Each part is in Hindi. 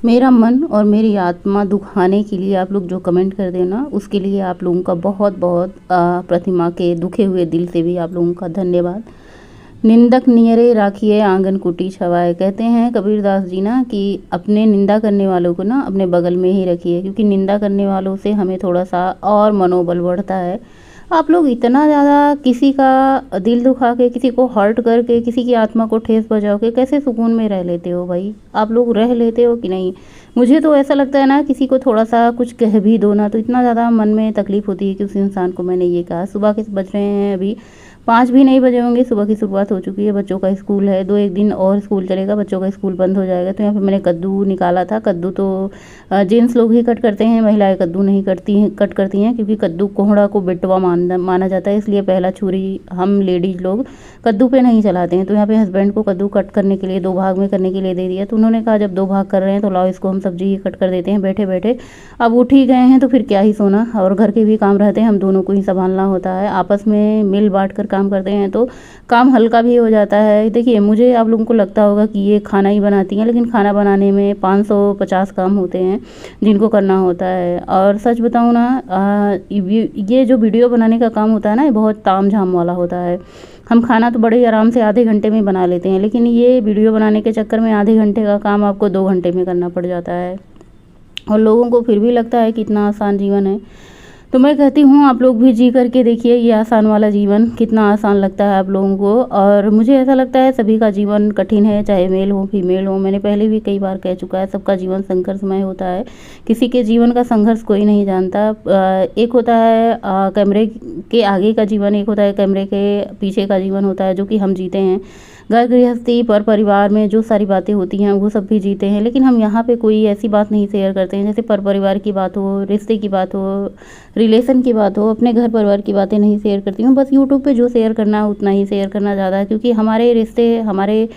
मेरा मन और मेरी आत्मा दुखाने के लिए आप लोग जो कमेंट कर देना, उसके लिए आप लोगों का बहुत बहुत प्रतिमा के दुखे हुए दिल से भी आप लोगों का धन्यवाद। निंदक नियरे राखिए आंगन कुटी छवाए, कहते हैं कबीरदास जी ना कि अपने निंदा करने वालों को ना अपने बगल में ही रखिए, क्योंकि निंदा करने वालों से हमें थोड़ा सा और मनोबल बढ़ता है। आप लोग इतना ज़्यादा किसी का दिल दुखा के, किसी को हर्ट करके, किसी की आत्मा को ठेस पहुंचा के कैसे सुकून में रह लेते हो भाई? आप लोग रह लेते हो कि नहीं? मुझे तो ऐसा लगता है ना, किसी को थोड़ा सा कुछ कह भी दो ना तो इतना ज़्यादा मन में तकलीफ़ होती है कि उस इंसान को मैंने ये कहा। सुबह के बज रहे हैं अभी 5 भी नहीं बजे होंगे, सुबह की शुरुआत हो चुकी है। बच्चों का स्कूल है, 2 एक दिन और स्कूल चलेगा, बच्चों का स्कूल बंद हो जाएगा। तो यहाँ पे मैंने कद्दू निकाला था। कद्दू तो जेंट्स लोग ही कट करते हैं, महिलाएं कद्दू नहीं कट करती हैं, क्योंकि कद्दू कोहड़ा को बेटवा माना जाता है, इसलिए पहला छुरी हम लेडीज़ लोग कद्दू पे नहीं चलाते हैं। तो यहाँ पे हस्बैंड को कद्दू कट करने के लिए 2 भाग में करने के लिए दे दिया। तो उन्होंने कहा जब 2 भाग कर रहे हैं तो लाओ इसको हम सब्जी ही कट कर देते हैं बैठे बैठे। अब उठ ही गए हैं तो फिर क्या ही सोना, और घर के भी काम रहते हैं, हम दोनों को ही संभालना होता है। आपस में मिल बांट कर काम करते हैं तो काम हल्का भी हो जाता है। देखिए, मुझे आप लोगों को लगता होगा कि ये खाना ही बनाती हैं, लेकिन खाना बनाने में 550 काम होते हैं जिनको करना होता है। और सच बताऊँ ना, ये जो वीडियो बनाने का काम होता है ना, ये बहुत ताम झाम वाला होता है। हम खाना तो बड़े आराम से आधे घंटे में बना लेते हैं, लेकिन ये वीडियो बनाने के चक्कर में आधे घंटे का काम आपको 2 घंटे में करना पड़ जाता है, और लोगों को फिर भी लगता है कि इतना आसान जीवन है। तो मैं कहती हूँ आप लोग भी जी करके देखिए, ये आसान वाला जीवन कितना आसान लगता है आप लोगों को। और मुझे ऐसा लगता है सभी का जीवन कठिन है, चाहे मेल हो फीमेल हो। मैंने पहले भी कई बार कह चुका है, सबका जीवन संघर्षमय होता है। किसी के जीवन का संघर्ष कोई नहीं जानता। एक होता है कैमरे के आगे का जीवन, एक होता है कैमरे के पीछे का जीवन होता है, जो कि हम जीते हैं। घर गृहस्थी पर परिवार में जो सारी बातें होती हैं वो सब भी जीते हैं, लेकिन हम यहाँ पे कोई ऐसी बात नहीं शेयर करते हैं, जैसे पर परिवार की बात हो, रिश्ते की बात हो, रिलेशन की बात हो। अपने घर परिवार की बातें नहीं शेयर करती हूँ। बस यूट्यूब पे जो शेयर करना है उतना ही शेयर करना ज़्यादा है, क्योंकि हमारे रिश्ते, हमारे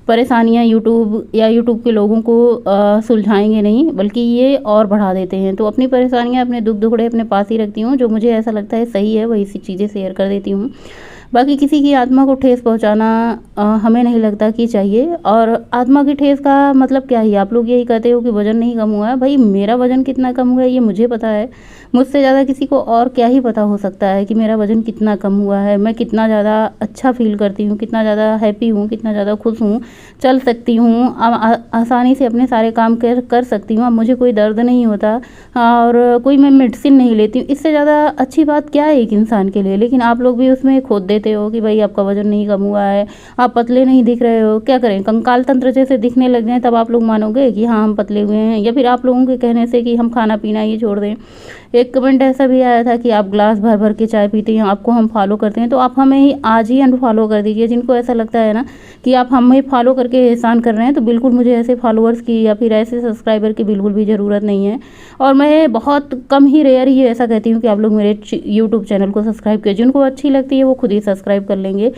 परेशानियाँ यूट्यूब के लोगों को सुलझाएंगे नहीं, बल्कि ये और बढ़ा देते हैं। तो अपनी परेशानियाँ, अपने दुख दुखड़े अपने पास ही रखती हूँ। जो मुझे ऐसा लगता है सही है वही सी चीज़ें शेयर कर देती हूँ। बाकी किसी की आत्मा को ठेस पहुंचाना हमें नहीं लगता कि चाहिए। और आत्मा की ठेस का मतलब क्या है? आप लोग यही कहते हो कि वज़न नहीं कम हुआ है। भाई, मेरा वज़न कितना कम हुआ है ये मुझे पता है। मुझसे ज़्यादा किसी को और क्या ही पता हो सकता है कि मेरा वज़न कितना कम हुआ है, मैं कितना ज़्यादा अच्छा फ़ील करती हूँ, कितना ज़्यादा हैप्पी हूँ, कितना ज़्यादा खुश हूँ, चल सकती हूँ, आसानी से अपने सारे काम कर सकती हूँ। अब मुझे कोई दर्द नहीं होता और कोई मैं मेडिसिन नहीं लेती हूँ। इससे ज़्यादा अच्छी बात क्या है एक इंसान के लिए? लेकिन आप लोग भी उसमें खोद देते हो कि भाई आपका वज़न नहीं कम हुआ है, आप पतले नहीं दिख रहे हो। क्या करें, कंकाल तंत्र जैसे दिखने लग जाएँ तब आप लोग मानोगे कि हाँ हम पतले हुए हैं, या फिर आप लोगों के कहने से कि हम खाना पीना ये छोड़ दें। एक कमेंट ऐसा भी आया था कि आप ग्लास भर भर के चाय पीते हैं, आपको हम फॉलो करते हैं। तो आप हमें ही आज ही अनफॉलो कर दीजिए। जिनको ऐसा लगता है ना कि आप हमें फॉलो करके एहसान कर रहे हैं, तो बिल्कुल मुझे ऐसे फॉलोअर्स की या फिर ऐसे सब्सक्राइबर की बिल्कुल भी ज़रूरत नहीं है। और मैं बहुत कम ही रेयर ही ऐसा कहती हूँ कि आप लोग मेरे यूट्यूब चैनल को सब्सक्राइब करें। जिनको अच्छी लगती है वो खुद ही सब्सक्राइब कर लेंगे,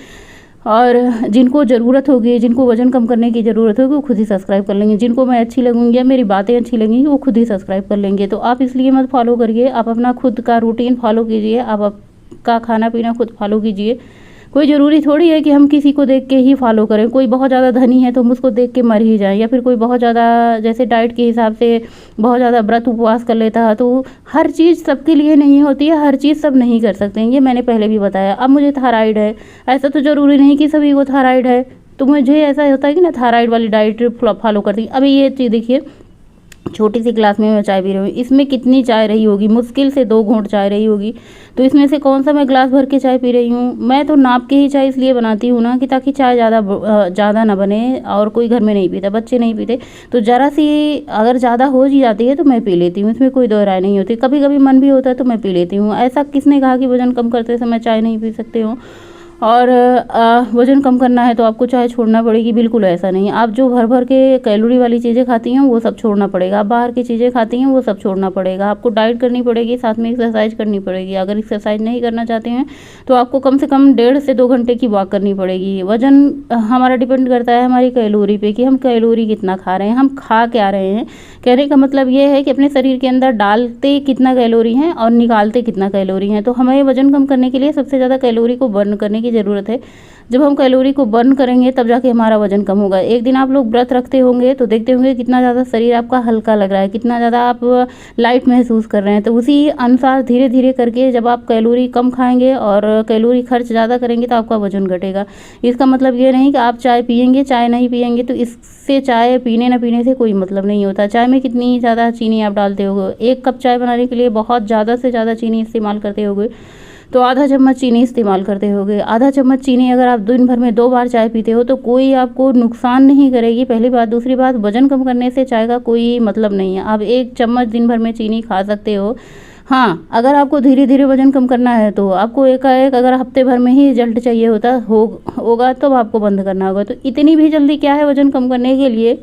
और जिनको ज़रूरत होगी, जिनको वज़न कम करने की ज़रूरत होगी, वो खुद ही सब्सक्राइब कर लेंगे। जिनको मैं अच्छी लगूंगी या मेरी बातें अच्छी लगेंगी वो खुद ही सब्सक्राइब कर लेंगे। तो आप इसलिए मत फॉलो करिए, आप अपना खुद का रूटीन फॉलो कीजिए, आप आपका खाना पीना खुद फॉलो कीजिए। कोई ज़रूरी थोड़ी है कि हम किसी को देख के ही फॉलो करें। कोई बहुत ज़्यादा धनी है तो हम उसको देख के मर ही जाएं, या फिर कोई बहुत ज़्यादा जैसे डाइट के हिसाब से बहुत ज़्यादा व्रत उपवास कर लेता है। तो हर चीज़ सबके लिए नहीं होती है, हर चीज़ सब नहीं कर सकते हैं, ये मैंने पहले भी बताया। अब मुझे थायराइड है, ऐसा तो ज़रूरी नहीं कि सभी को थायराइड है। तो मुझे ऐसा होता है कि ना थायराइड वाली डाइट फॉलो करती। अभी ये चीज़ देखिए, छोटी सी ग्लास में मैं चाय पी रही हूँ, इसमें कितनी चाय रही होगी? मुश्किल से 2 घूंट चाय रही होगी। तो इसमें से कौन सा मैं ग्लास भर के चाय पी रही हूँ? मैं तो नाप के ही चाय इसलिए बनाती हूँ ना कि ताकि चाय ज़्यादा ना बने, और कोई घर में नहीं पीता, बच्चे नहीं पीते, तो ज़रा सी अगर ज़्यादा हो ही जाती है तो मैं पी लेती हूँ। इसमें कोई दो राय नहीं होती। कभी कभी मन भी होता है तो मैं पी लेती हूँ। ऐसा किसने कहा कि वज़न कम करते समय चाय नहीं पी सकते हो? और वज़न कम करना है तो आपको चाय छोड़ना पड़ेगी? बिल्कुल ऐसा नहीं। आप जो भर भर के कैलोरी वाली चीज़ें खाती हैं वो सब छोड़ना पड़ेगा। आप बाहर की चीज़ें खाती हैं वो सब छोड़ना पड़ेगा। आपको डाइट करनी पड़ेगी, साथ में एक्सरसाइज करनी पड़ेगी। अगर एक्सरसाइज नहीं करना चाहते हैं तो आपको कम से कम 1.5 से 2 घंटे की वॉक करनी पड़ेगी। वज़न हमारा डिपेंड करता है हमारी कैलोरी पे, कि हम कैलोरी कितना खा रहे हैं, हम खा क्या रहे हैं। कहने का मतलब ये है कि अपने शरीर के अंदर डालते कितना कैलोरी हैं और निकालते कितना कैलोरी हैं। तो हमें वज़न कम करने के लिए सबसे ज़्यादा कैलोरी को बर्न करने की ज़रूरत है। जब हम कैलोरी को बर्न करेंगे तब जाके हमारा वजन कम होगा। एक दिन आप लोग व्रत रखते होंगे तो देखते होंगे कितना ज़्यादा शरीर आपका हल्का लग रहा है, कितना ज़्यादा आप लाइट महसूस कर रहे हैं। तो उसी अनुसार धीरे धीरे करके जब आप कैलोरी कम खाएंगे और कैलोरी खर्च ज़्यादा करेंगे तो आपका वजन घटेगा। इसका मतलब ये नहीं कि आप चाय पियेंगे, चाय नहीं पियेंगे तो इससे चाय पीने ना पीने से कोई मतलब नहीं होता। चाय में कितनी ज़्यादा चीनी आप डालते होगे, 1 कप चाय बनाने के लिए बहुत ज़्यादा से ज़्यादा चीनी इस्तेमाल करते होगे तो आधा चम्मच चीनी इस्तेमाल करते होगे। आधा चम्मच चीनी अगर आप दिन भर में 2 बार चाय पीते हो तो कोई आपको नुकसान नहीं करेगी, पहली बात। दूसरी बात, वजन कम करने से चाय का कोई मतलब नहीं है। आप 1 चम्मच दिन भर में चीनी खा सकते हो। हाँ, अगर आपको धीरे धीरे वजन कम करना है तो आपको एकाएक अगर हफ्ते भर में ही रिजल्ट चाहिए होगा तो आपको बंद करना होगा। तो इतनी भी जल्दी क्या है वजन कम करने के लिए।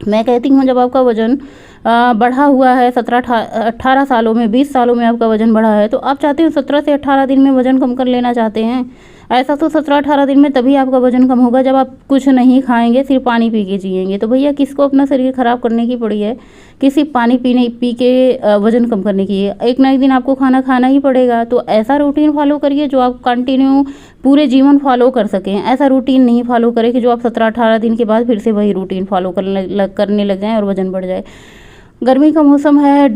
मैं कहती हूँ जब आपका वजन बढ़ा हुआ है 17-18 सालों में, 20 सालों में आपका वजन बढ़ा है तो आप चाहते हो 17 से 18 दिन में वजन कम कर लेना चाहते हैं। ऐसा तो 17-18 दिन में तभी आपका वजन कम होगा जब आप कुछ नहीं खाएंगे, सिर्फ पानी पी के जिएंगे। तो भैया किसको अपना शरीर ख़राब करने की पड़ी है कि सिर्फ पानी पी के वजन कम करने की है। एक ना एक दिन आपको खाना ही पड़ेगा। तो ऐसा रूटीन फॉलो करिए जो आप कंटिन्यू पूरे जीवन फॉलो कर सकें। ऐसा रूटीन नहीं फॉलो करें कि जो आप 17-18 दिन के बाद फिर से वही रूटीन फॉलो करने लग जाएँ और वजन बढ़ जाए। गर्मी का मौसम है,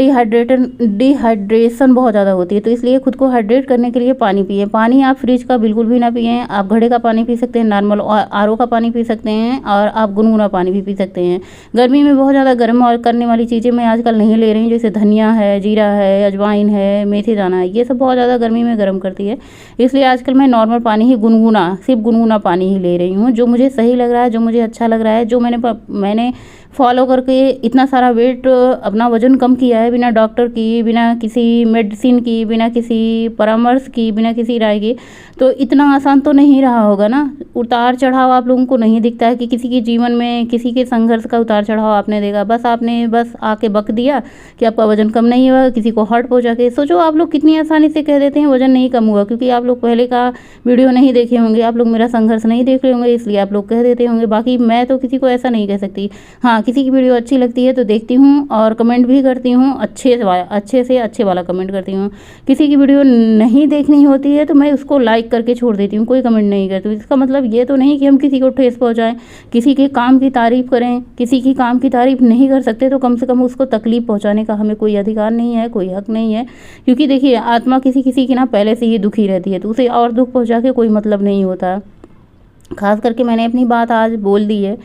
डिहाइड्रेशन बहुत ज़्यादा होती है तो इसलिए खुद को हाइड्रेट करने के लिए पानी पिए। पानी आप फ्रिज का बिल्कुल भी ना पिएं। आप घड़े का पानी पी सकते हैं, नॉर्मल आरओ का पानी पी सकते हैं और आप गुनगुना पानी भी पी सकते हैं। गर्मी में बहुत ज़्यादा गर्म और करने वाली चीज़ें मैं आजकल नहीं ले रही हूँ, जैसे धनिया है, जीरा है, अजवाइन है, मेथी दाना है, ये सब बहुत ज़्यादा गर्मी में गर्म करती है। इसलिए आजकल मैं नॉर्मल पानी ही सिर्फ गुनगुना पानी ही ले रही हूँ, जो मुझे सही लग रहा है, जो मुझे अच्छा लग रहा है, जो मैंने फॉलो करके इतना सारा वेट अपना वजन कम किया है बिना डॉक्टर की, बिना किसी मेडिसिन की, बिना किसी परामर्श की, बिना किसी राय की। तो इतना आसान तो नहीं रहा होगा ना। उतार चढ़ाव आप लोगों को नहीं दिखता है कि किसी के जीवन में किसी के संघर्ष का उतार चढ़ाव आपने देखा। आपने बस आके बक दिया कि आपका वजन कम नहीं हुआ, किसी को हर्ट पहुंचा के। सोचो आप लोग कितनी आसानी से कह देते हैं वजन नहीं कम हुआ, क्योंकि आप लोग पहले का वीडियो नहीं देखे होंगे, आप लोग मेरा संघर्ष नहीं देख रहे होंगे, इसलिए आप लोग कह देते होंगे। बाकी मैं तो किसी को ऐसा नहीं कह सकती। हाँ, किसी की वीडियो अच्छी लगती है तो देखती हूँ और कमेंट भी करती हूँ, अच्छे से अच्छे वाला कमेंट करती हूँ। किसी की वीडियो नहीं देखनी होती है तो मैं उसको लाइक करके छोड़ देती हूँ, कोई कमेंट नहीं करती। इसका मतलब ये तो नहीं कि हम किसी को ठेस पहुँचाएं, किसी के काम की तारीफ़ करें। किसी की काम की तारीफ़ नहीं कर सकते तो कम से कम उसको तकलीफ़ पहुँचाने का हमें कोई अधिकार नहीं है, कोई हक नहीं है। क्योंकि देखिए, आत्मा किसी की ना पहले से ही दुखी रहती है तो उसे और दुख पहुँचा के कोई मतलब नहीं होता। खास करके मैंने अपनी बात आज बोल दी है,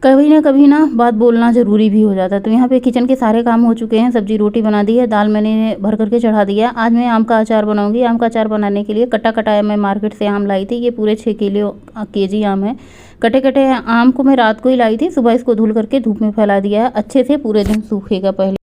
कभी ना बात बोलना ज़रूरी भी हो जाता है। तो यहाँ पे किचन के सारे काम हो चुके हैं, सब्जी रोटी बना दी है, दाल मैंने भर करके चढ़ा दिया। आज मैं आम का अचार बनाऊंगी। आम का अचार बनाने के लिए कटाया मैं मार्केट से आम लाई थी। ये पूरे 6 केजी आम है। कटे आम को मैं रात को ही लाई थी, सुबह इसको धुल करके धूप में फैला दिया है। अच्छे से पूरे दिन सूखेगा पहले।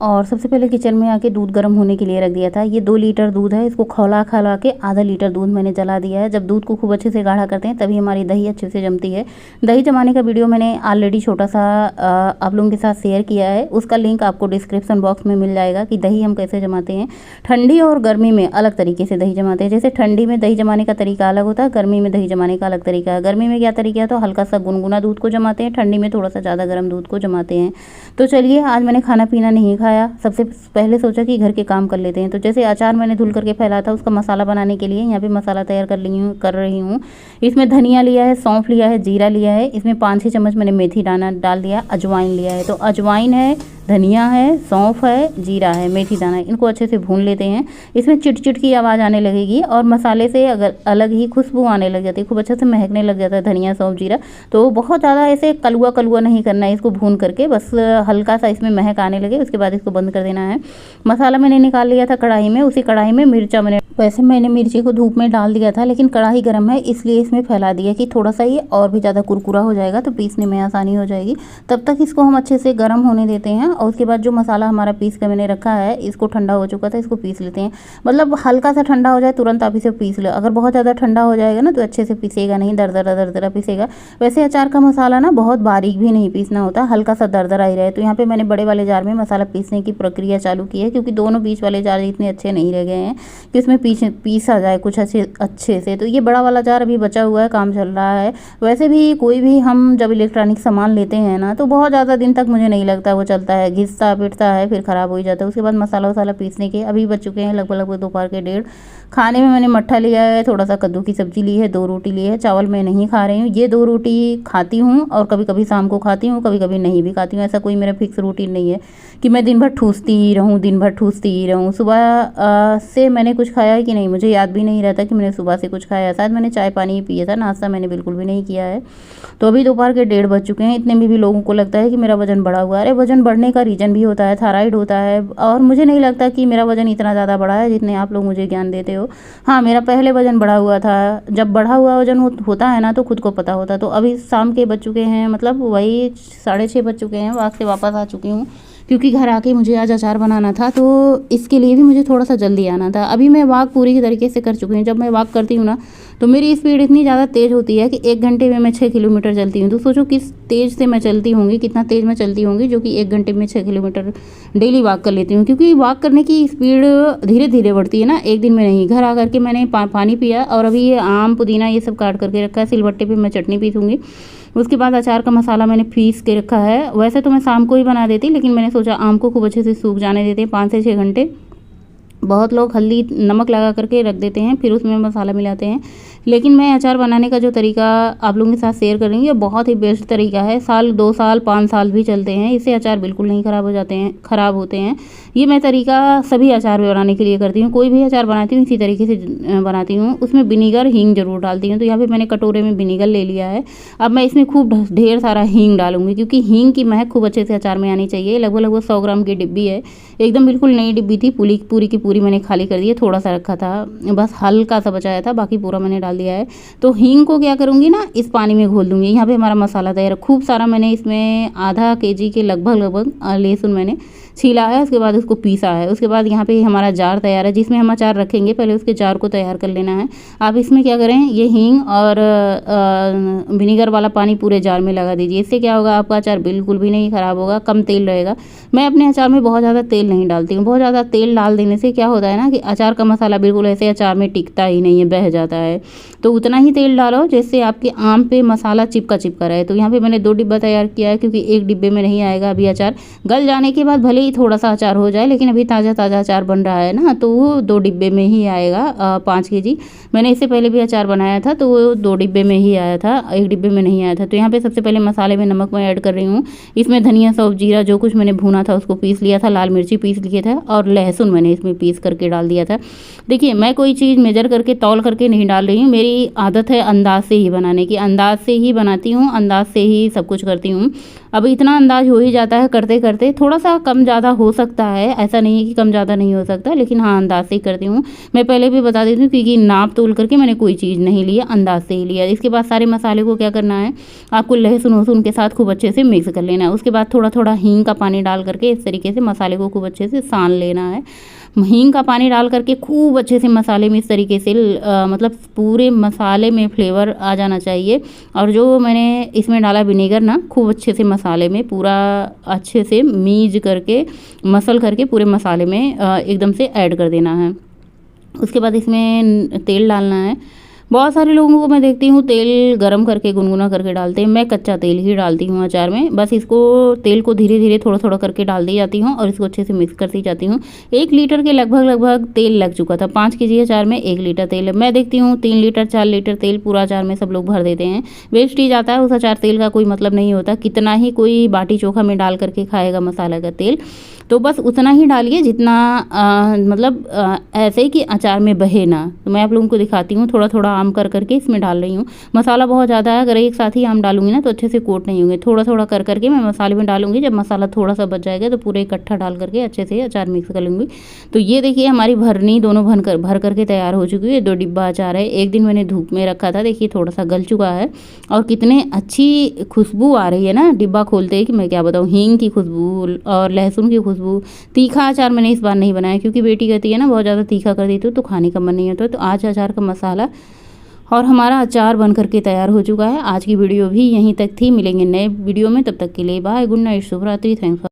और सबसे पहले किचन में आके दूध गर्म होने के लिए रख दिया था। ये 2 लीटर दूध है, इसको खौला के आधा लीटर दूध मैंने जला दिया है। जब दूध को खूब अच्छे से गाढ़ा करते हैं तभी हमारी दही अच्छे से जमती है। दही जमाने का वीडियो मैंने ऑलरेडी छोटा सा आप लोगों के साथ शेयर किया है, उसका लिंक आपको डिस्क्रिप्शन बॉक्स में मिल जाएगा कि दही हम कैसे जमाते हैं। ठंडी और गर्मी में अलग तरीके से दही जमाते हैं। जैसे ठंडी में दही जमाने का तरीका अलग होता है, गर्मी में दही जमाने का अलग तरीका है। गर्मी में क्या तरीका है तो हल्का सा गुनगुना दूध को जमाते हैं, ठंडी में थोड़ा सा ज़्यादा गर्म दूध को जमाते हैं। तो चलिए, आज मैंने खाना पीना नहीं खाया। सबसे पहले सोचा कि घर के काम कर लेते हैं। तो जैसे अचार मैंने धुल करके फैला था, उसका मसाला बनाने के लिए यहाँ पे मसाला तैयार कर रही हूँ। इसमें धनिया लिया है, सौंफ लिया है, जीरा लिया है, इसमें 5-6 चम्मच मैंने मेथी दाना डाल दिया, अजवाइन लिया है। तो अजवाइन है, धनिया है, सौंफ है, जीरा है, मेथी दाना है, इनको अच्छे से भून लेते हैं। इसमें चिट की आवाज़ आने लगेगी और मसाले से अगर अलग ही खुशबू आने लग जाती है, खूब अच्छे से महकने लग जाता है धनिया, सौंफ, जीरा। तो बहुत ज़्यादा ऐसे कलुआ नहीं करना है, इसको भून करके बस हल्का सा इसमें महक आने लगे, उसके बाद इसको बंद कर देना है। मसाला मैंने निकाल लिया था कढ़ाई में, उसी कढ़ाई में मैंने मिर्ची को धूप में डाल दिया था, लेकिन कढ़ाई गर्म है इसलिए इसमें फैला दिया कि थोड़ा सा ये और भी ज़्यादा कुरकुरा हो जाएगा तो पीसने में आसानी हो जाएगी। तब तक इसको हम अच्छे से गर्म होने देते हैं और उसके बाद जो मसाला हमारा पीस के मैंने रखा है, इसको ठंडा हो चुका था, इसको पीस लेते हैं। मतलब हल्का सा ठंडा हो जाए तुरंत आप इसे पीस लो, अगर बहुत ज़्यादा ठंडा हो जाएगा ना तो अच्छे से पीसेगा नहीं, दरदरा पीसेगा। वैसे अचार का मसाला ना बहुत बारीक भी नहीं पीसना होता, हल्का सा दरदरा ही रहे। तो यहाँ पे मैंने बड़े वाले जार में मसाला पीसने की प्रक्रिया चालू की है, क्योंकि दोनों बीच वाले जार इतने अच्छे नहीं रह गए हैं कि उसमें पीसा जाए कुछ अच्छे से। तो ये बड़ा वाला जार अभी बचा हुआ है, काम चल रहा है। वैसे भी कोई भी हम जब इलेक्ट्रॉनिक सामान लेते हैं ना तो बहुत ज़्यादा दिन तक मुझे नहीं लगता वो चलता है, घिसता पिटता है, फिर ख़राब हो ही जाता है। उसके बाद मसाला वसाला पीसने के अभी बच चुके हैं लगभग दोपहर के 1:30। खाने में मैंने मट्ठा लिया है, थोड़ा सा कद्दू की सब्जी ली है, 2 रोटी ली है। चावल मैं नहीं खा रही हूँ, ये 2 रोटी खाती हूँ और कभी कभी शाम को खाती हूँ, कभी कभी नहीं भी खाती हूँ। ऐसा कोई मेरा फिक्स रूटीन नहीं है कि मैं दिन भर ठूसती ही रहूँ। सुबह से मैंने कुछ खाया है कि नहीं मुझे याद भी नहीं रहता कि मैंने सुबह से कुछ खाया है। शायद मैंने चाय पानी ही पिया था, नाश्ता मैंने बिल्कुल भी नहीं किया है। तो अभी दोपहर के 1:30 बज चुके हैं। इतने में भी लोगों को लगता है कि मेरा वजन बढ़ा हुआ है। अरे वजन बढ़ने का रीज़न भी होता है, थायराइड होता है, और मुझे नहीं लगता कि मेरा वजन इतना ज़्यादा बढ़ा है जितने आप लोग मुझे ज्ञान देते हो। हाँ, मेरा पहले वजन बढ़ा हुआ था। जब बढ़ा हुआ वजन होता है ना तो खुद को पता होता है। तो अभी शाम के बज चुके हैं, मतलब वही 6:30 बज चुके हैं, वहाँ से वापस आ चुकी हूँ, क्योंकि घर आके मुझे आज अचार बनाना था, तो इसके लिए भी मुझे थोड़ा सा जल्दी आना था। अभी मैं वॉक पूरी तरीके से कर चुकी हूँ। जब मैं वॉक करती हूँ ना तो मेरी स्पीड इतनी ज़्यादा तेज़ होती है कि 1 घंटे में मैं 6 किलोमीटर चलती हूँ। तो सोचो किस तेज़ से मैं चलती होंगी, कितना तेज़ मैं चलती होंगी, जो कि 1 घंटे में 6 किलोमीटर डेली वॉक कर लेती हूँ। क्योंकि वॉक करने की स्पीड धीरे धीरे बढ़ती है ना, एक दिन में नहीं। घर आकर के मैंने पानी पिया, और अभी ये आम पुदीना ये सब काट करके रखा है, सिलबट्टे पर मैं चटनी पीसूँगी। उसके बाद अचार का मसाला मैंने पीस के रखा है। वैसे तो मैं शाम को ही बना देती, लेकिन मैंने सोचा आम को खूब अच्छे से सूख जाने देते हैं 5 से 6 घंटे। बहुत लोग हल्दी नमक लगा करके रख देते हैं, फिर उसमें मसाला मिलाते हैं, लेकिन मैं अचार बनाने का जो तरीका आप लोगों के साथ शेयर कर रही हूँ ये बहुत ही बेस्ट तरीका है। साल 2 साल 5 साल भी चलते हैं, इससे अचार बिल्कुल नहीं ख़राब होते हैं। ये मैं तरीका सभी अचार बनाने के लिए करती हूँ। कोई भी अचार बनाती हूँ इसी तरीके से बनाती हूँ। उसमें विनीगर हींग ज़रूर डालती हूँ। तो यहाँ पे मैंने कटोरे में विनीगर ले लिया है। अब मैं इसमें खूब ढेर सारा हींग डालूंगी, क्योंकि हींग की महक खूब अच्छे से अचार में आनी चाहिए। लगभग 100 ग्राम की डिब्बी है, एकदम बिल्कुल नई डिब्बी थी, पूरी की पूरी मैंने खाली कर दी है। थोड़ा सा रखा था, बस हल्का सा बचाया था, बाकी पूरा मैंने डाल दिया है। तो हींग को क्या करूँगी ना, इस पानी में घोल दूँगी। यहाँ पे हमारा मसाला तैयार है। खूब सारा मैंने इसमें आधा केजी के लगभग लहसुन मैंने छीला है, उसके बाद उसको पीसा है। उसके बाद यहाँ पे हमारा जार तैयार है जिसमें हम अचार रखेंगे। पहले उसके जार को तैयार कर लेना है। आप इसमें क्या करें, ये हींग और विनीगर वाला पानी पूरे जार में लगा दीजिए। इससे क्या होगा, आपका अचार बिल्कुल भी नहीं ख़राब होगा, कम तेल रहेगा। मैं अपने अचार में बहुत ज़्यादा तेल नहीं डालती हूँ। बहुत ज़्यादा तेल डाल देने से क्या होता है ना कि अचार का मसाला बिल्कुल ऐसे अचार में टिकता ही नहीं है, बह जाता है। तो उतना ही तेल डालो जिससे आपके आम पे मसाला चिपका रहे। तो यहाँ पे मैंने 2 डिब्बा तैयार किया है, क्योंकि 1 डिब्बे में नहीं आएगा अभी अचार। गल जाने के बाद भले ही थोड़ा सा अचार हो जाए, लेकिन अभी ताज़ा अचार बन रहा है ना, तो वो 2 डिब्बे में ही आएगा। 5 केजी मैंने इससे पहले भी अचार बनाया था, तो वो 2 डिब्बे में ही आया था, 1 डिब्बे में नहीं आया था। तो यहाँ पे सबसे पहले मसाले में नमक मैं ऐड कर रही हूँ। इसमें धनिया सौंफ जीरा जो कुछ मैंने भुना था उसको पीस लिया था, लाल मिर्ची पीस लिए थे, और लहसुन मैंने इसमें पीस करके डाल दिया था। देखिए, मैं कोई चीज़ मेजर करके तौल करके नहीं डाल रही हूँ। मेरी आदत है अंदाज से ही बनाने की, अंदाज से ही बनाती हूँ, अंदाज से ही सब कुछ करती हूँ। अब इतना अंदाज हो ही जाता है करते करते, थोड़ा सा कम ज़्यादा हो सकता है, ऐसा नहीं है कि कम ज़्यादा नहीं हो सकता, लेकिन हाँ अंदाज से ही करती हूँ। मैं पहले भी बता देती हूँ, क्योंकि नाप तोल करके मैंने कोई चीज़ नहीं लिया, अंदाज से ही लिया। इसके बाद सारे मसाले को क्या करना है, आपको लहसुन वहसुन के साथ खूब अच्छे से मिक्स कर लेना है। उसके बाद थोड़ा थोड़ा हींग का पानी डाल करके इस तरीके से मसाले को खूब अच्छे से सान लेना है। हींग का पानी डाल करके खूब अच्छे से मसाले में इस तरीके से मतलब पूरे मसाले में फ्लेवर आ जाना चाहिए। और जो मैंने इसमें डाला विनेगर ना, खूब अच्छे से मसाले में पूरा अच्छे से मीज करके मसल करके पूरे मसाले में एकदम से ऐड कर देना है। उसके बाद इसमें तेल डालना है। बहुत सारे लोगों को मैं देखती हूँ तेल गरम करके गुनगुना करके डालते हैं, मैं कच्चा तेल ही डालती हूँ अचार में। बस इसको तेल को धीरे धीरे थोड़ा थोड़ा करके डाल दी जाती हूँ और इसको अच्छे से मिक्स करती जाती हूँ। 1 लीटर के लगभग तेल लग चुका था। 5 केजी अचार में 1 लीटर तेल है। मैं देखती हूँ 3 लीटर 4 लीटर तेल पूरा अचार में सब लोग भर देते हैं, वेस्ट ही जाता है। उस अचार तेल का कोई मतलब नहीं होता, कितना ही कोई बाटी चोखा में डाल करके खाएगा मसाला का तेल, तो बस उतना ही डालिए जितना मतलब ऐसे ही कि अचार में बहे ना। तो मैं आप लोगों को दिखाती हूँ, थोड़ा थोड़ा आम कर करके इसमें डाल रही हूँ। मसाला बहुत ज़्यादा है, अगर एक साथ ही आम डालूंगी ना तो अच्छे से कोट नहीं होंगे। थोड़ा थोड़ा कर करके मैं मसाले में डालूंगी। जब मसाला थोड़ा सा बच जाएगा तो पूरे इकट्ठा डाल करके अच्छे से अचार मिक्स कर लूँगी। तो ये देखिए हमारी भरनी दोनों भर करके तैयार हो चुकी है। 2 डिब्बा अचार है। एक दिन मैंने धूप में रखा था, देखिए थोड़ा सा गल चुका है और कितने अच्छी खुशबू आ रही है ना डिब्बा खोलते ही कि मैं क्या बताऊँ। हींग की खुशबू और लहसुन की खुशबू। तीखा अचार मैंने इस बार नहीं बनाया क्योंकि बेटी कहती है ना बहुत ज़्यादा तीखा कर देती हूँ तो खाने का मन नहीं होता। तो आज अचार का मसाला और हमारा अचार बन करके तैयार हो चुका है। आज की वीडियो भी यहीं तक थी। मिलेंगे नए वीडियो में, तब तक के लिए बाय, गुड नाइट, शुभ रात्रि, थैंक्स।